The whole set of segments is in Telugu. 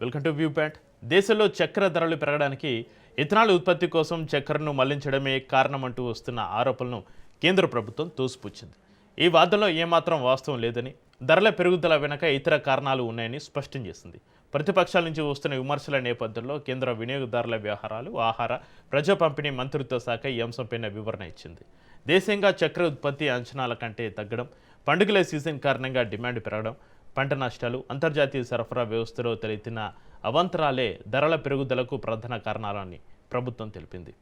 Welcome to view point. దేశంలో చక్కెర ధరలు పెరగడానికి ఇథనాల్ ఉత్పత్తి కోసం చక్కెరను మళ్లించడమే కారణమంటూ వస్తున్న ఆరోపణలను కేంద్ర ప్రభుత్వం తోసిపుచ్చింది. ఈ వాదనలో ఏమాత్రం వాస్తవం లేదని, ధరల పెరుగుదల వెనుక ఇతర కారణాలు ఉన్నాయని స్పష్టం చేసింది. ప్రతిపక్షాల నుంచి వస్తున్న విమర్శల నేపథ్యంలో కేంద్ర వినియోగదారుల వ్యవహారాలు, ఆహార, ప్రజా పంపిణీ మంత్రిత్వ శాఖ ఈ అంశంపైన వివరణ ఇచ్చింది. దేశంగా చక్కెర ఉత్పత్తి అంచనాల కంటే తగ్గడం, పండుగల సీజన్ కారణంగా డిమాండ్ పెరగడం, పంట నష్టాలు, అంతర్జాతీయ సరఫరా వ్యవస్థలో తలెత్తిన అవాంతరాలే ధరల పెరుగుదలకు ప్రధాన కారణాలని ప్రభుత్వం తెలిపింది.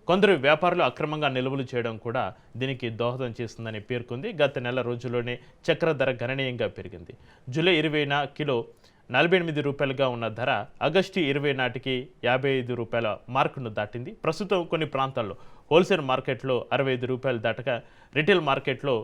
కొందరు వ్యాపారులు అక్రమంగా నిల్వలు చేయడం కూడా దీనికి దోహదం చేస్తుందని పేర్కొంది. గత నెల రోజుల్లోనే చక్కెర ధర గణనీయంగా పెరిగింది. జూలై 20న కిలో 48 రూపాయలుగా ఉన్న ధర ఆగస్టు 20 నాటికి 55 రూపాయల మార్కును దాటింది. ప్రస్తుతం కొన్ని ప్రాంతాల్లో హోల్సేల్ మార్కెట్లో 65 రూపాయలు దాటగా రిటైల్ మార్కెట్లో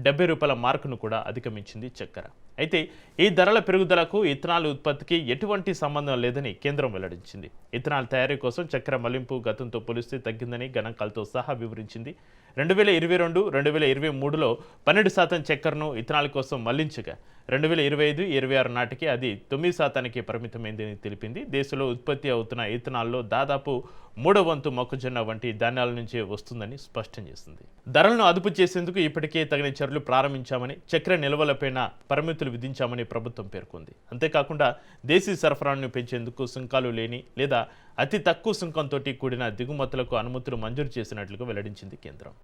70 రూపాయల మార్కును కూడా అధిగమించింది చక్కెర. అయితే ఈ ధరల పెరుగుదలకు ఇథనాల్ ఉత్పత్తికి ఎటువంటి సంబంధం లేదని కేంద్రం వెల్లడించింది. ఇథనాల్ తయారీ కోసం చక్కెర మళ్లింపు గతంతో పోలిస్తే తగ్గిందని గణాంకాలతో సహా వివరించింది. 2022-2023లో 12% చక్కెరను ఇథనాల్ కోసం మళ్లించగా 2025-26 నాటికి అది 9%కి పరిమితమైందని తెలిపింది. దేశంలో ఉత్పత్తి అవుతున్న ఇథనాల్లో దాదాపు 3/4 మొక్కజొన్న వంటి ధాన్యాల నుంచే వస్తుందని స్పష్టం చేసింది. ధరలను అదుపు చేసేందుకు ఇప్పటికే తగిన చర్యలు ప్రారంభించామని, చక్కెర నిల్వలపైన పరిమితులు విధించామని ప్రభుత్వం పేర్కొంది. అంతేకాకుండా దేశీ సరఫరాను పెంచేందుకు సుంకాలు లేని లేదా అతి తక్కువ సుంకంతో కూడిన దిగుమతులకు అనుమతులు మంజూరు చేసినట్లుగా వెల్లడించింది కేంద్రం.